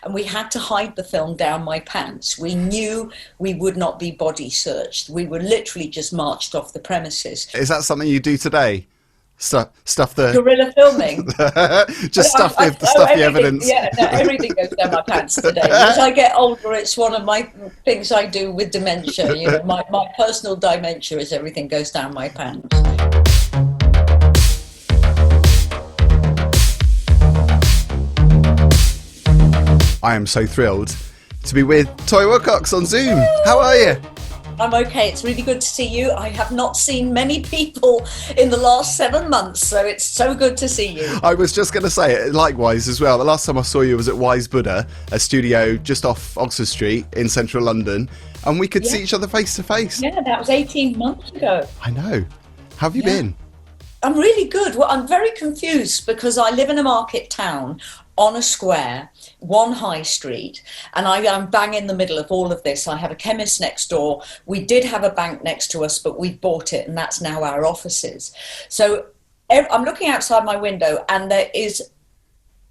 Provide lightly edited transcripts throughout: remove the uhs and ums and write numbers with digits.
and we had to hide the film down my pants. We knew we would not be body searched. We were literally just marched off the premises. Is that something you do today? Stuff the Guerrilla filming. just stuff the evidence. Yeah, no, everything goes down my pants today. As I get older, it's one of my things I do with dementia. You know, my personal dementia is everything goes down my pants. I am so thrilled to be with Toyah Willcox on Zoom. How are you? I'm okay. It's really good to see you. I have not seen many people in the last 7 months, so it's so good to see you. I was just going to say, likewise as well. The last time I saw you was at Wise Buddha, a studio just off Oxford Street in central London, and we could see each other face to face. Yeah, that was 18 months ago. I know. How have you been? I'm really good. Well, I'm very confused because I live in a market town on a square, one high street, and I'm bang in the middle of all of this. I have a chemist next door. We did have a bank next to us, but we bought it, and that's now our offices. So I'm looking outside my window, and there is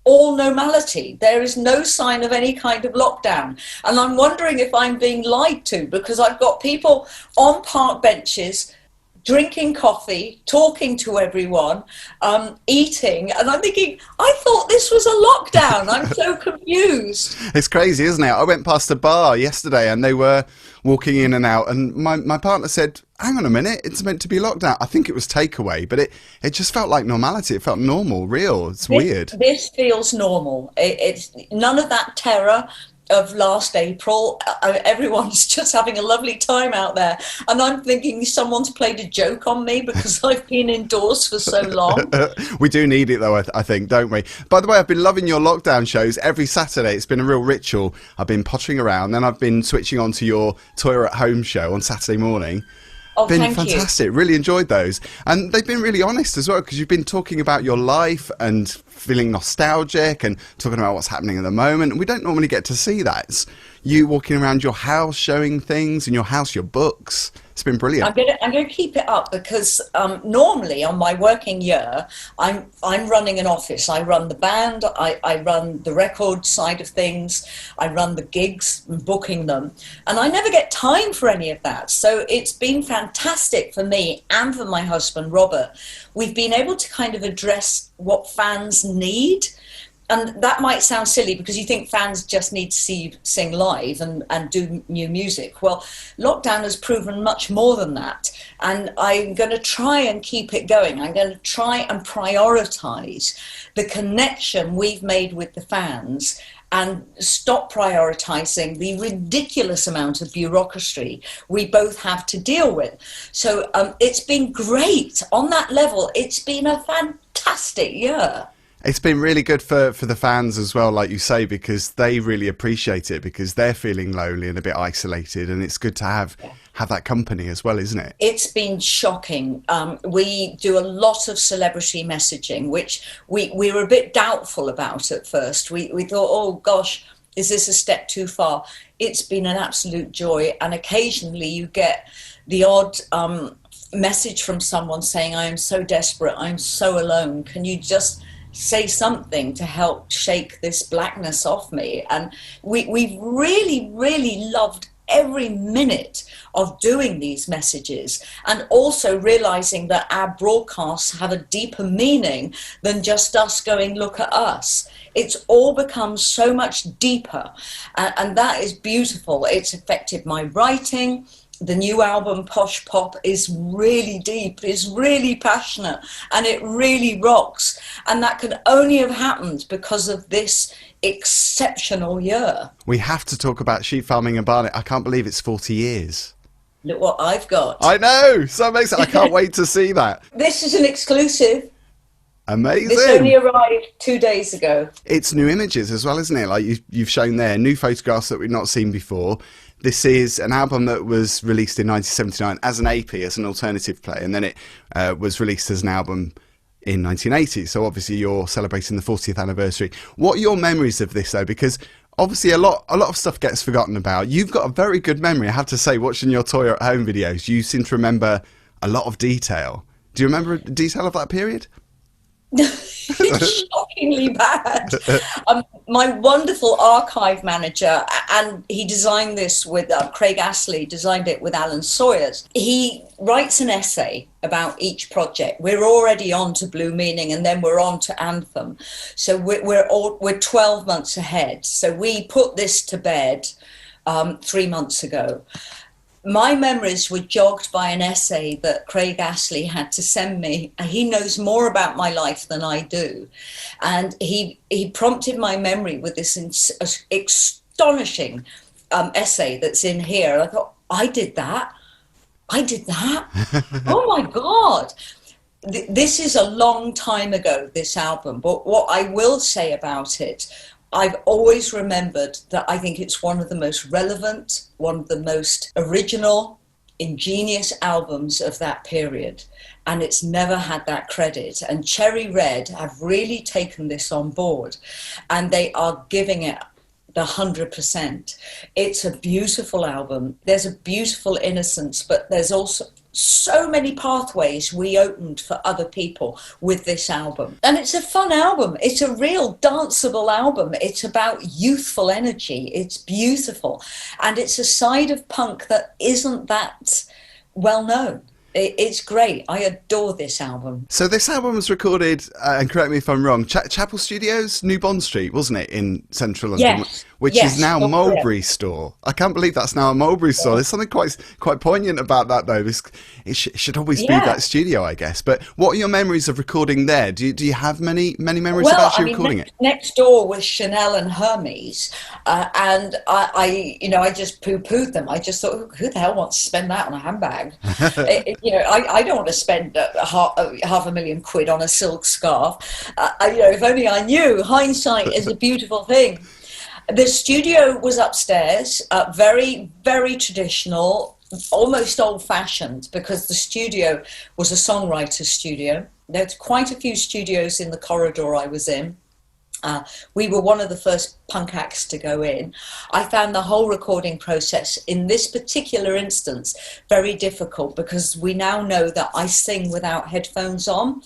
all normality. There is no sign of any kind of lockdown. And I'm wondering if I'm being lied to, because I've got people on park benches drinking coffee, talking to everyone, eating, and I'm thinking, I thought this was a lockdown. I'm so confused. It's crazy, isn't it? I went past a bar yesterday and they were walking in and out, and my partner said, hang on a minute, it's meant to be lockdown. I think it was takeaway, but it just felt like normality. It felt normal, real. It's weird. This feels normal. It's none of that terror of last April. Everyone's just having a lovely time out there, and I'm thinking someone's played a joke on me because I've been indoors for so long. We do need it though, I think, don't we? By the way, I've been loving your lockdown shows every Saturday. It's been a real ritual. I've been pottering around, then I've been switching on to your Toyah at Home show on Saturday morning. Oh, been fantastic. Really enjoyed those, and they've been really honest as well, because you've been talking about your life and feeling nostalgic and talking about what's happening at the moment. And we don't normally get to see that. It's you walking around your house, showing things in your house, your books. It's been brilliant. I'm going to keep it up because normally on my working year, I'm running an office. I run the band, I run the record side of things, I run the gigs and booking them, and I never get time for any of that. So it's been fantastic for me and for my husband, Robert. We've been able to kind of address what fans need. And that might sound silly because you think fans just need to see you sing live and do new music. Well, lockdown has proven much more than that. And I'm going to try and keep it going. I'm going to try and prioritise the connection we've made with the fans and stop prioritising the ridiculous amount of bureaucracy we both have to deal with. So it's been great. On that level, it's been a fantastic year. It's been really good for the fans as well, like you say, because they really appreciate it, because they're feeling lonely and a bit isolated, and it's good to have that company as well, isn't it? It's been shocking. We do a lot of celebrity messaging, which we were a bit doubtful about at first. We thought, oh gosh, is this a step too far? It's been an absolute joy, and occasionally you get the odd message from someone saying, I am so desperate, I'm so alone, can you just say something to help shake this blackness off me? And we've really, really loved every minute of doing these messages, and also realizing that our broadcasts have a deeper meaning than just us going, look at us. It's all become so much deeper, and that is beautiful. It's affected my writing. The new album, Posh Pop, is really deep, is really passionate, and it really rocks. And that could only have happened because of this exceptional year. We have to talk about Sheep Farming in Barnet. I can't believe it's 40 years. Look what I've got. I know, so amazing. I can't wait to see that. This is an exclusive. Amazing. This only arrived 2 days ago. It's new images as well, isn't it? Like you've shown there, new photographs that we've not seen before. This is an album that was released in 1979 as an AP, as an alternative play, and then it was released as an album in 1980. So obviously you're celebrating the 40th anniversary. What are your memories of this though? Because obviously a lot of stuff gets forgotten about. You've got a very good memory, I have to say, watching your Toyah at Home videos. You seem to remember a lot of detail. Do you remember detail of that period? It's shockingly bad. My wonderful archive manager, and he designed this with Craig Astley, designed it with Alan Sawyers. He writes an essay about each project. We're already on to Blue Meaning, and then we're on to Anthem. So we're 12 months ahead. So we put this to bed 3 months ago. My memories were jogged by an essay that Craig Astley had to send me. He knows more about my life than I do. And he prompted my memory with this astonishing essay that's in here. I thought, I did that. Oh my God. This is a long time ago, this album. But what I will say about it, I've always remembered that I think it's one of the most relevant, one of the most original, ingenious albums of that period. And it's never had that credit. And Cherry Red have really taken this on board, and they are giving it the 100%. It's a beautiful album. There's a beautiful innocence, but there's also so many pathways we opened for other people with this album. And it's a fun album. It's a real danceable album. It's about youthful energy. It's beautiful. And it's a side of punk that isn't that well known. It's great. I adore this album. So this album was recorded, and correct me if I'm wrong, Chapel Studios, New Bond Street, wasn't it, in central London? Yes. Which is now Mulberry Store. I can't believe that's now a Mulberry Store. There's something quite poignant about that, though. It should always be that studio, I guess. But what are your memories of recording there? Do you have many memories of actually recording it? Next door was Chanel and Hermes, and I just poo-pooed them. I just thought, who the hell wants to spend that on a handbag? I don't want to spend £500,000 on a silk scarf. If only I knew. Hindsight is a beautiful thing. The studio was upstairs, very, very traditional, almost old-fashioned, because the studio was a songwriter's studio. There's quite a few studios in the corridor I was in. We were one of the first punk acts to go in. I found the whole recording process in this particular instance very difficult, because we now know that I sing without headphones on.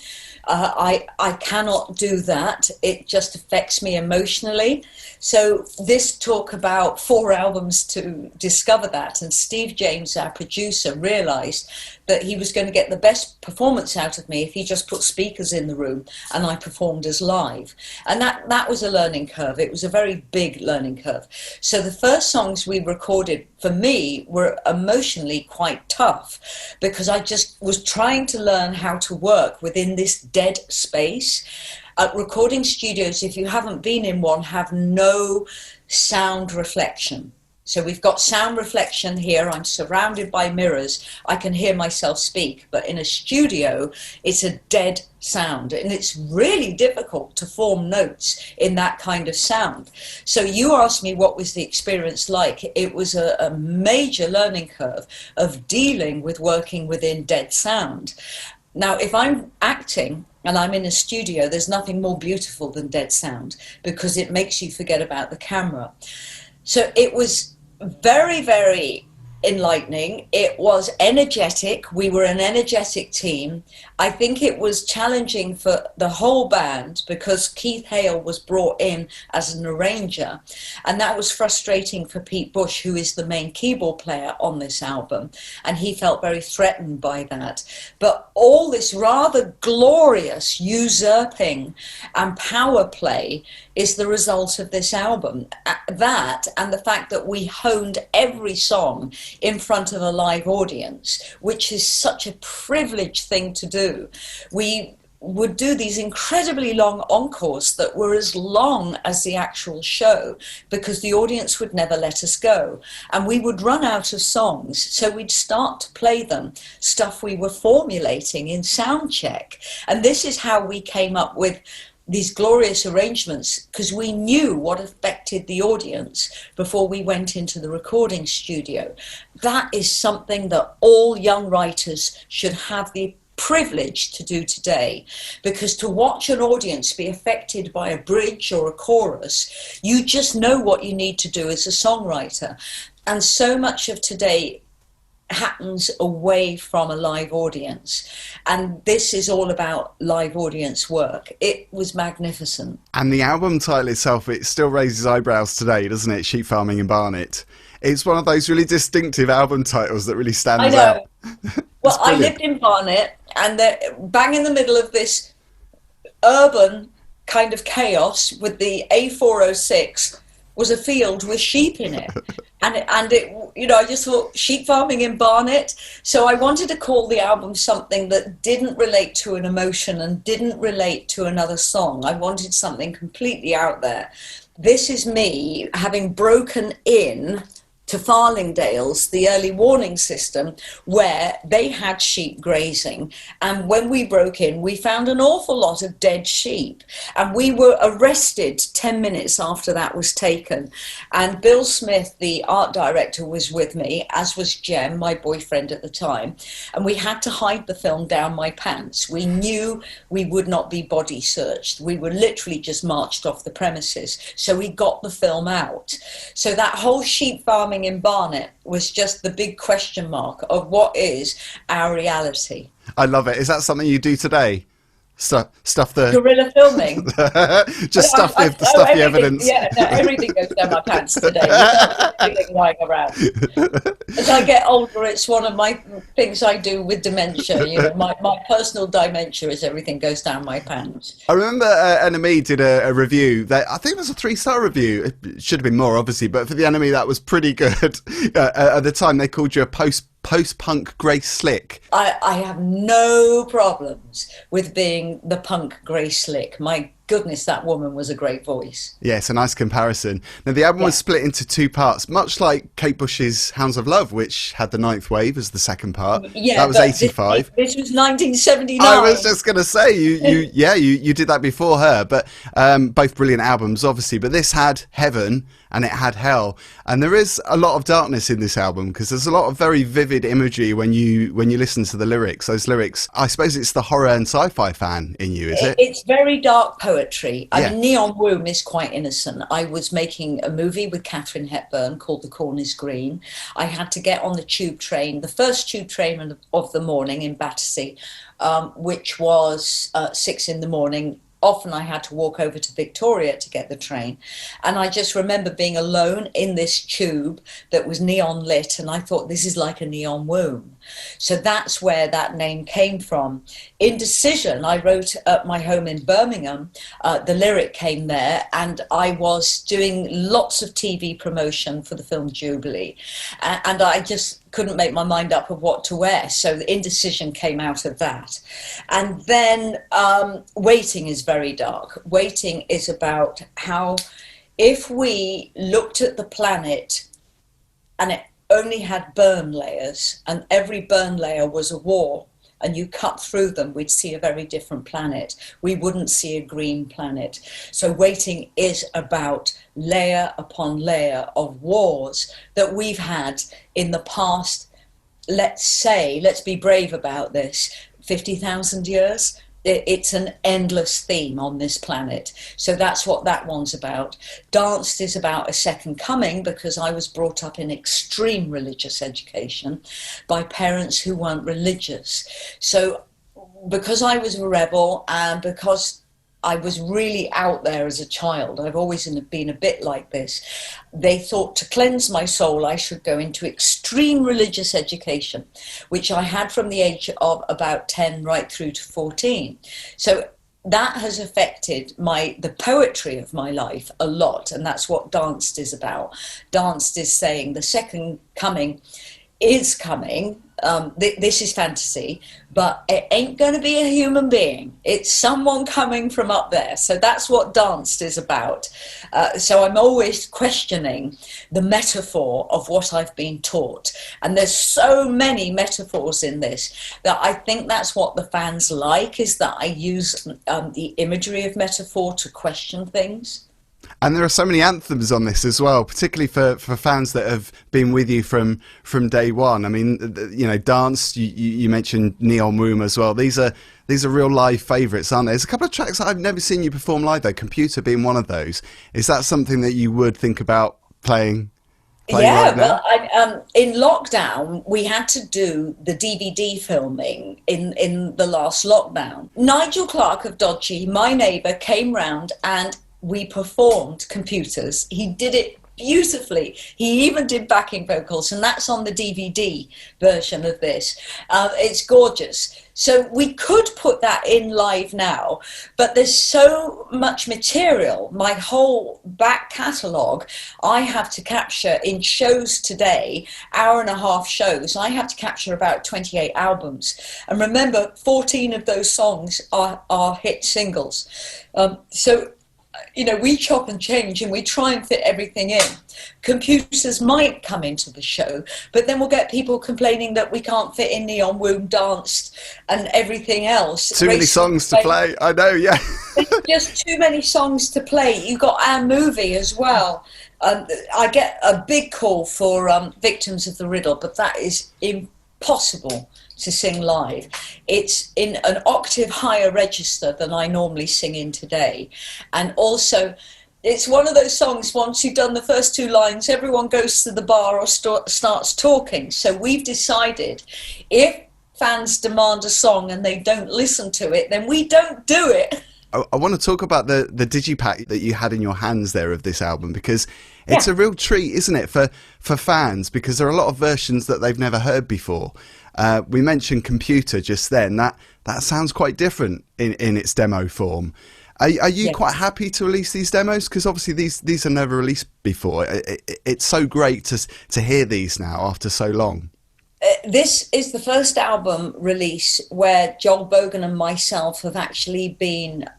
I cannot do that. It just affects me emotionally. So this took about 4 albums to discover that. And Steve James, our producer, realised that he was going to get the best performance out of me if he just put speakers in the room and I performed as live. And that was a learning curve. It was a very big learning curve. So the first songs we recorded, for me, were emotionally quite tough, because I just was trying to learn how to work within this dead space. Recording studios, if you haven't been in one, have no sound reflection. So we've got sound reflection here. I'm surrounded by mirrors. I can hear myself speak. But in a studio, it's a dead sound. And it's really difficult to form notes in that kind of sound. So you asked me what was the experience like. It was a major learning curve of dealing with working within dead sound. Now, if I'm acting and I'm in a studio, there's nothing more beautiful than dead sound, because it makes you forget about the camera. So it was very, very enlightening. It was energetic. We were an energetic team. I think it was challenging for the whole band, because Keith Hale was brought in as an arranger, and that was frustrating for Pete Bush, who is the main keyboard player on this album, and he felt very threatened by that. But all this rather glorious usurping and power play is the result of this album. That, and the fact that we honed every song in front of a live audience, which is such a privileged thing to do. We would do these incredibly long encores that were as long as the actual show, because the audience would never let us go. And we would run out of songs, so we'd start to play them, stuff we were formulating in sound check. And this is how we came up with these glorious arrangements, because we knew what affected the audience before we went into the recording studio. That is something that all young writers should have the privilege to do today, because to watch an audience be affected by a bridge or a chorus, you just know what you need to do as a songwriter. And so much of today happens away from a live audience. And this is all about live audience work. It was magnificent. And the album title itself, it still raises eyebrows today, doesn't it? Sheep Farming in Barnet. It's one of those really distinctive album titles that really stands out. Well, I lived in Barnet, and they're bang in the middle of this urban kind of chaos with the A406 was a field with sheep in it. And it, you know, I just thought sheep farming in Barnet. So I wanted to call the album something that didn't relate to an emotion and didn't relate to another song. I wanted something completely out there. This is me having broken in to Farlingdales, the early warning system, where they had sheep grazing. And when we broke in, we found an awful lot of dead sheep. And we were arrested 10 minutes after that was taken. And Bill Smith, the art director, was with me, as was Jem, my boyfriend at the time. And we had to hide the film down my pants. We knew we would not be body searched. We were literally just marched off the premises. So we got the film out. So that whole sheep farming in Barnet was just the big question mark of what is our reality. I love it. Is that something you do today? Stuff the guerrilla filming. Just stuff the evidence. Yeah, no, everything goes down my pants today. Without feeling lying around. As I get older, it's one of my things I do with dementia. You know, my personal dementia is everything goes down my pants. I remember NME did a review that I think it was a 3-star review. It should have been more, obviously, but for the NME that was pretty good. At the time, they called you a post-punk Grace Slick. I have no problems with being the punk Grace Slick. My goodness, that woman was a great voice. Yeah, it's a nice comparison. Now, the album was split into 2 parts, much like Kate Bush's Hounds of Love, which had the 9th Wave as the second part. Yeah, that was 85. This was 1979. I was just going to say, you did that before her, but both brilliant albums, obviously. But this had Heaven and it had Hell, and there is a lot of darkness in this album because there's a lot of very vivid imagery when you listen to the lyrics. Those lyrics, I suppose it's the horror and sci-fi fan in you, is it? It's very dark poetry. I mean, Neon Womb is quite innocent. I was making a movie with Katharine Hepburn called The Corn is Green. I had to get on the tube train, the first tube train of the morning in Battersea, which was 6 in the morning. Often I had to walk over to Victoria to get the train. And I just remember being alone in this tube that was neon lit. And I thought, this is like a neon womb. So that's where that name came from. Indecision, I wrote at my home in Birmingham. The lyric came there, and I was doing lots of TV promotion for the film Jubilee. And I just couldn't make my mind up of what to wear. So the indecision came out of that. And then Waiting is very dark. Waiting is about how if we looked at the planet and it only had burn layers, and every burn layer was a war, and you cut through them, we'd see a very different planet. We wouldn't see a green planet. So Waiting is about layer upon layer of wars that we've had in the past, let's be brave about this, 50,000 years. It's an endless theme on this planet. So that's what that one's about. Danced is about a second coming, because I was brought up in extreme religious education by parents who weren't religious. So because I was a rebel and because I was really out there as a child, I've always been a bit like this, they thought to cleanse my soul I should go into extreme religious education, which I had from the age of about 10 right through to 14. So that has affected the poetry of my life a lot, and that's what Danced is about. Danced is saying the second coming is coming. This is fantasy, but it ain't going to be a human being. It's someone coming from up there. So that's what Danced is about. So I'm always questioning the metaphor of what I've been taught. And there's so many metaphors in this that I think that's what the fans like, is that I use the imagery of metaphor to question things. And there are so many anthems on this as well, particularly for fans that have been with you from day one. I mean, you know, Dance, you mentioned Neon Womb as well. These are real live favourites, aren't there? There's a couple of tracks that I've never seen you perform live, though, Computer being one of those. Is that something that you would think about playing Yeah, right now? well, in lockdown, we had to do the DVD filming in the last lockdown. Nigel Clark of Dodgy, my neighbour, came round and we performed Computers. He did it beautifully. He even did backing vocals, and that's on the DVD version of this. It's gorgeous. So we could put that in live now, but there's so much material. My whole back catalogue, I have to capture in shows today, 1.5-hour shows. I have to capture about 28 albums. And remember, 14 of those songs are hit singles. So we chop and change and we try and fit everything in. Computers might come into the show, but then we'll get people complaining that we can't fit in Neon Womb Danced and everything else. Too many songs to play. I know, yeah. Just too many songs to play. You got our movie as well. I get a big call for Victims of the Riddle, but that is impossible to sing live. It's in an octave higher register than I normally sing in today. And also, it's one of those songs, once you've done the first 2 lines, everyone goes to the bar or starts talking. So we've decided, if fans demand a song and they don't listen to it, then we don't do it. I want to talk about the digipack that you had in your hands there of this album, because it's a real treat, isn't it, for fans, because there are a lot of versions that they've never heard before. We mentioned Computer just then. That sounds quite different in its demo form. Are you quite happy to release these demos? Because obviously these are never released before. It's so great to hear these now after so long. This is the first album release where Joel Bogan and myself have actually been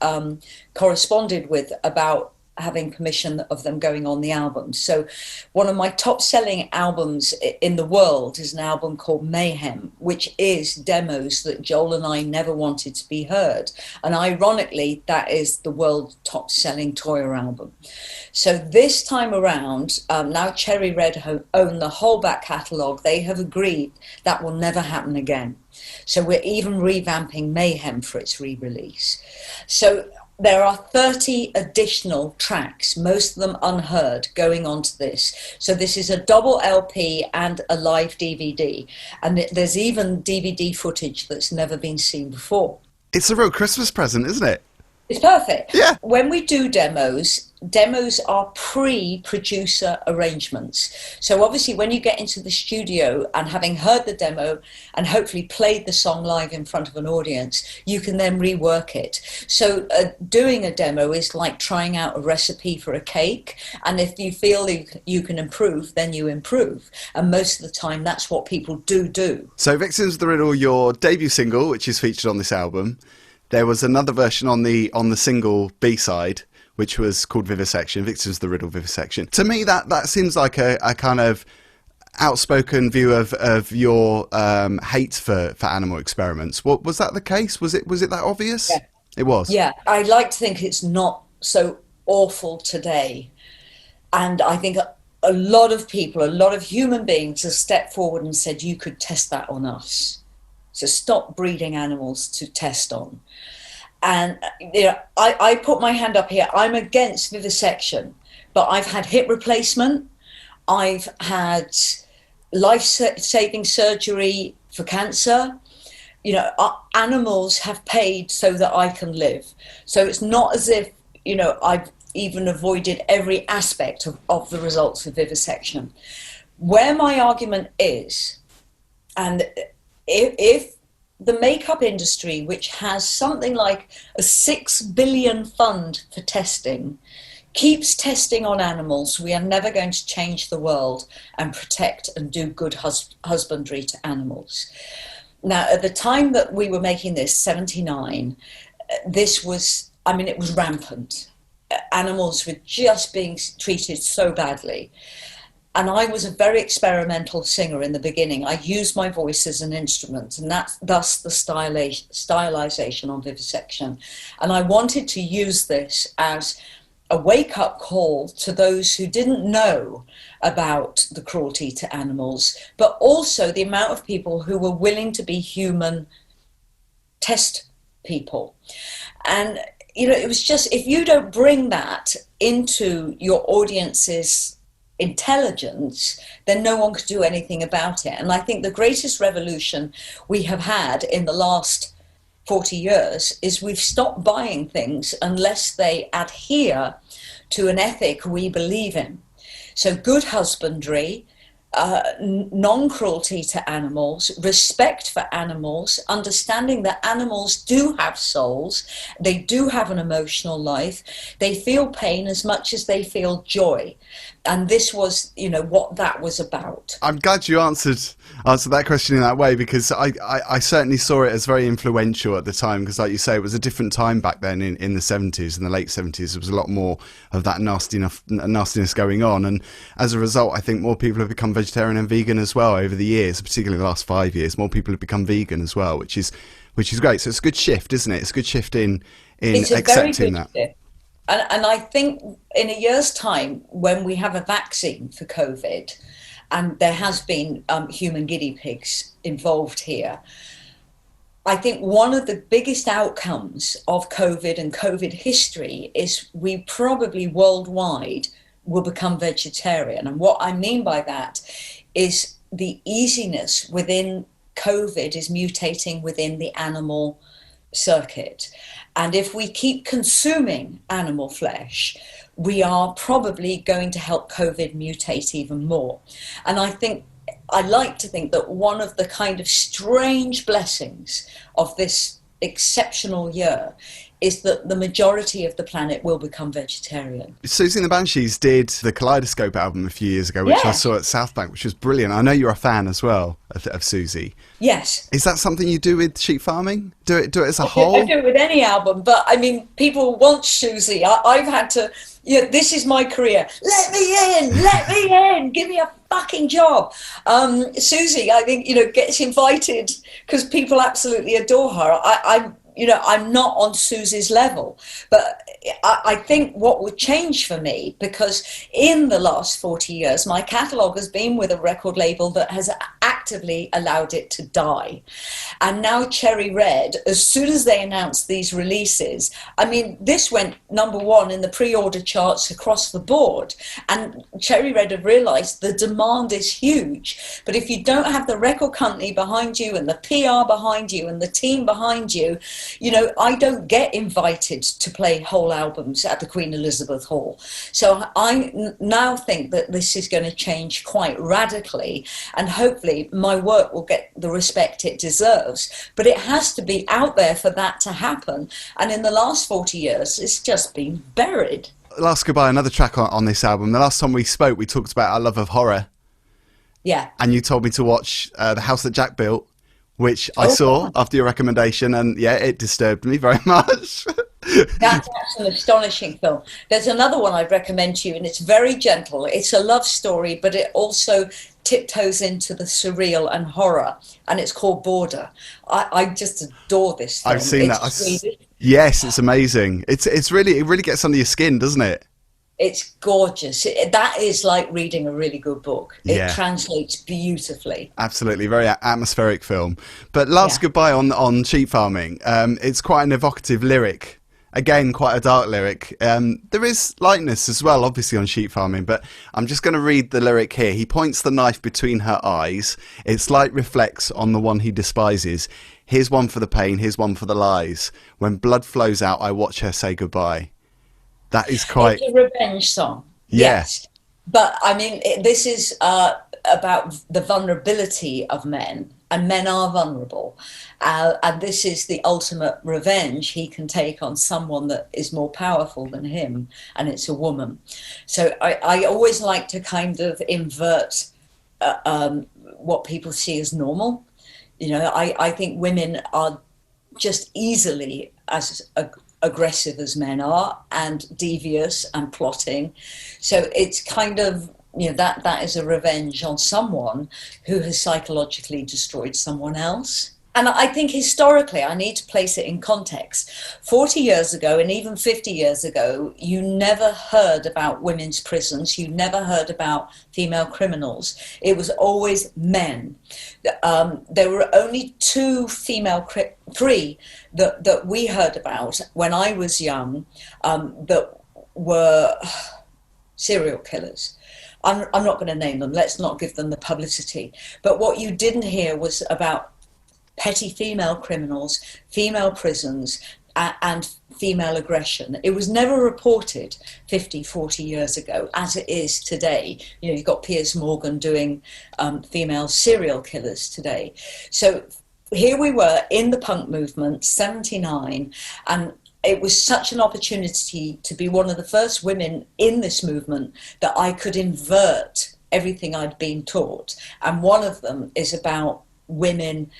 corresponded with about having permission of them going on the album. So one of my top selling albums in the world is an album called Mayhem, which is demos that Joel and I never wanted to be heard. And ironically, that is the world's top selling Toyah album. So this time around, now Cherry Red own the whole back catalogue. They have agreed that will never happen again. So we're even revamping Mayhem for its re-release. So there are 30 additional tracks, most of them unheard, going onto this. So this is a double LP and a live DVD. And there's even DVD footage that's never been seen before. It's a real Christmas present, isn't it? It's perfect. Yeah. When we do demos are pre-producer arrangements. So obviously when you get into the studio and having heard the demo and hopefully played the song live in front of an audience, you can then rework it. So doing a demo is like trying out a recipe for a cake. And if you feel you can improve, then you improve. And most of the time, that's what people do. So Victims of the Riddle, your debut single, which is featured on this album. There was another version on the single B-side, which was called Vivisection, Victims of the Riddle Vivisection. To me, that seems like a kind of outspoken view of your hate for animal experiments. Was that the case? Was it that obvious? Yeah. It was? Yeah, I like to think it's not so awful today. And I think a lot of people, a lot of human beings have stepped forward and said, you could test that on us. So stop breeding animals to test on. And I put my hand up here. I'm against vivisection, but I've had hip replacement. I've had life-saving surgery for cancer. Animals have paid so that I can live. So it's not as if, I've even avoided every aspect of the results of vivisection. Where my argument is, and if the makeup industry, which has something like a 6 billion fund for testing, keeps testing on animals, we are never going to change the world and protect and do good husbandry to animals. Now, at the time that we were making this, 79, it was rampant. Animals were just being treated so badly. And I was a very experimental singer in the beginning. I used my voice as an instrument, and that's thus the stylization on vivisection. And I wanted to use this as a wake-up call to those who didn't know about the cruelty to animals, but also the amount of people who were willing to be human test people. And, it was just, if you don't bring that into your audience's intelligence, then no one could do anything about it. And I think the greatest revolution we have had in the last 40 years is we've stopped buying things unless they adhere to an ethic we believe in. So good husbandry, non-cruelty to animals, respect for animals, understanding that animals do have souls, they do have an emotional life, they feel pain as much as they feel joy. And this was, what that was about. I'm glad you answered that question in that way, because I certainly saw it as very influential at the time, because like you say, it was a different time back then in the 70s, in the late 70s. There was a lot more of that nastiness going on, and as a result I think more people have become vegetarian and vegan as well over the years, particularly the last 5 years. More people have become vegan as well, which is great. So it's a good shift, isn't it? It's a good shift in accepting that. Shift. And I think in a year's time, when we have a vaccine for COVID, and there has been human guinea pigs involved here, I think one of the biggest outcomes of COVID and COVID history is we probably worldwide will become vegetarian. And what I mean by that is the easiness within COVID is mutating within the animal circuit. And if we keep consuming animal flesh, we are probably going to help COVID mutate even more. And I like to think that one of the kind of strange blessings of this exceptional year is that the majority of the planet will become vegetarian. Susie and the Banshees did the Kaleidoscope album a few years ago, which I saw at South Bank, which was brilliant. I know you're a fan as well of Susie. Yes. Is that something you do with sheep farming? Do it as a whole? I do it with any album, but I mean, people want Susie. I've had to, this is my career. Let me in, give me a fucking job. Susie, I think, gets invited because people absolutely adore her. I'm not on Susie's level, but I think what would change for me, because in the last 40 years, my catalogue has been with a record label that has actively allowed it to die. And now Cherry Red, as soon as they announced these releases, I mean, this went #1 in the pre-order charts across the board. And Cherry Red have realised the demand is huge. But if you don't have the record company behind you and the PR behind you and the team behind you, I don't get invited to play whole albums at the Queen Elizabeth Hall. So I now think that this is going to change quite radically, and hopefully my work will get the respect it deserves. But it has to be out there for that to happen. And in the last 40 years, it's just been buried. Last Goodbye, another track on this album. The last time we spoke, we talked about our love of horror. Yeah. And you told me to watch The House That Jack Built, which I saw after your recommendation, and it disturbed me very much. That's an astonishing film. There's another one I'd recommend to you, and it's very gentle. It's a love story, but it also tiptoes into the surreal and horror, and it's called Border. I just adore this film. I've seen that. Yes, it's amazing. It really gets under your skin, doesn't it? It's gorgeous. That is like reading a really good book. It translates beautifully. Absolutely. Very atmospheric film. But Last Goodbye on sheep farming, it's quite an evocative lyric. Again, quite a dark lyric. There is lightness as well, obviously, on sheep farming, but I'm just going to read the lyric here. He points the knife between her eyes. Its light reflects on the one he despises. Here's one for the pain, here's one for the lies. When blood flows out, I watch her say goodbye. That is quite... It's a revenge song. Yes. But, I mean, this is about the vulnerability of men, and men are vulnerable. And this is the ultimate revenge he can take on someone that is more powerful than him, and it's a woman. So I always like to kind of invert what people see as normal. I think women are just easily as aggressive as men are, and devious and plotting. So it's kind of, that is a revenge on someone who has psychologically destroyed someone else. And I think historically, I need to place it in context. 40 years ago, and even 50 years ago, you never heard about women's prisons. You never heard about female criminals. It was always men. There were only three that we heard about when I was young, that were serial killers. I'm not going to name them, let's not give them the publicity. But what you didn't hear was about petty female criminals, female prisons, and female aggression. It was never reported 50, 40 years ago as it is today. You know, you've got Piers Morgan doing female serial killers today. So here we were in the punk movement, 79, and it was such an opportunity to be one of the first women in this movement that I could invert everything I'd been taught. And one of them is about women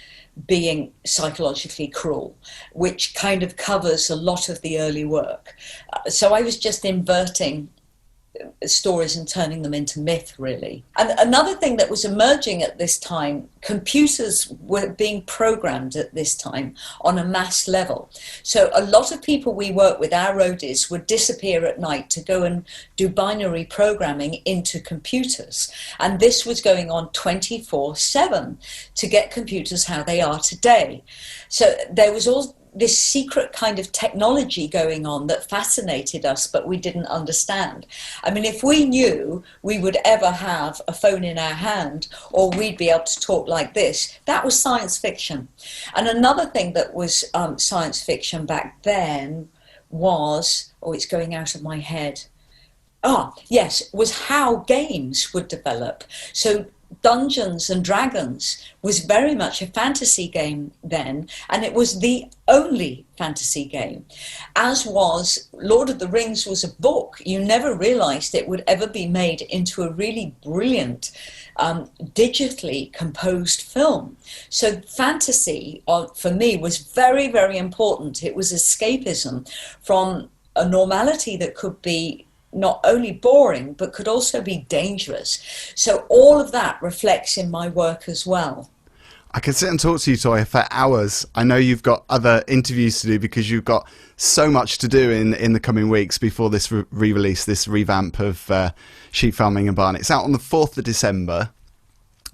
being psychologically cruel, which kind of covers a lot of the early work. So I was just inverting stories and turning them into myth, really. And another thing that was emerging at this time, computers were being programmed at this time on a mass level. So a lot of people we work with, our roadies, would disappear at night to go and do binary programming into computers. And this was going on 24/7 to get computers how they are today. So there was all this secret kind of technology going on that fascinated us, but we didn't understand. I mean, if we knew we would ever have a phone in our hand or we'd be able to talk like this, that was science fiction. And another thing that was science fiction back then was, oh, it's going out of my head. Yes, was how games would develop. So Dungeons and Dragons was very much a fantasy game then, and it was the only fantasy game, as was Lord of the Rings was a book. You never realized it would ever be made into a really brilliant digitally composed film. So fantasy for me was very, very important. It was escapism from a normality that could be not only boring, but could also be dangerous. So all of that reflects in my work as well. I can sit and talk to you, Toyah, for hours. I know you've got other interviews to do because you've got so much to do in the coming weeks before this re-release, this revamp of Sheep Farming in Barnet. It's out on the 4th of December.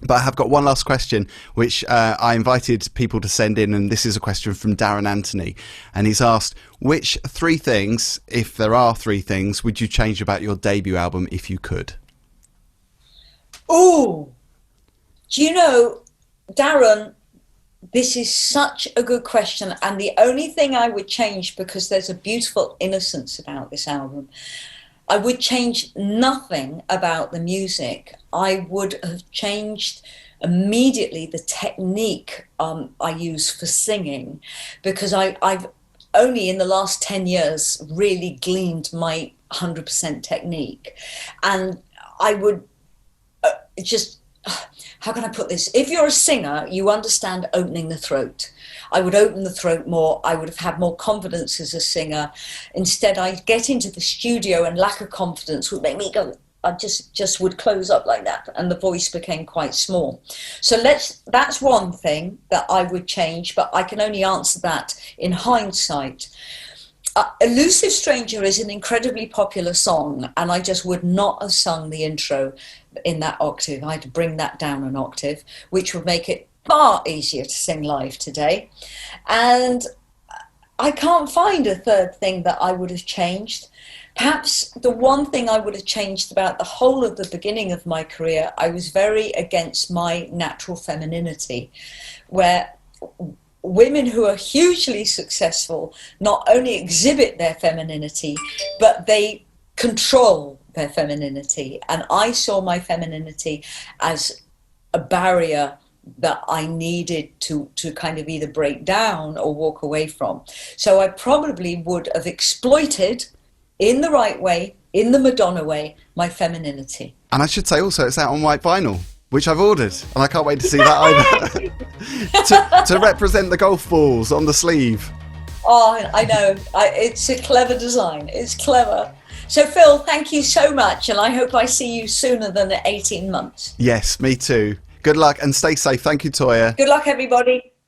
But I have got one last question, which I invited people to send in, and this is a question from Darren Anthony. And he's asked, which 3 things, if there are 3 things, would you change about your debut album if you could? Oh, do you know, Darren, this is such a good question. And the only thing I would change, because there's a beautiful innocence about this album, I would change nothing about the music. I would have changed immediately the technique I use for singing, because I've only in the last 10 years really gleaned my 100% technique. And I would just, how can I put this? If you're a singer, you understand opening the throat. I would open the throat more. I would have had more confidence as a singer. Instead, I'd get into the studio and lack of confidence would make me go, I just would close up like that. And the voice became quite small. So that's one thing that I would change, but I can only answer that in hindsight. Elusive Stranger is an incredibly popular song, and I just would not have sung the intro in that octave. I had to bring that down an octave, which would make it far easier to sing live today. And I can't find a third thing that I would have changed. Perhaps the one thing I would have changed about the whole of the beginning of my career, I was very against my natural femininity, where women who are hugely successful not only exhibit their femininity, but they control their femininity. And I saw my femininity as a barrier that I needed to kind of either break down or walk away from. So I probably would have exploited, in the right way, in the Madonna way, my femininity. And I should say also it's out on white vinyl, which I've ordered, and I can't wait to see that either. to represent the golf balls on the sleeve. Oh, I know. It's a clever design. It's clever. So, Phil, thank you so much, and I hope I see you sooner than 18 months. Yes, me too. Good luck and stay safe. Thank you, Toyah. Good luck, everybody.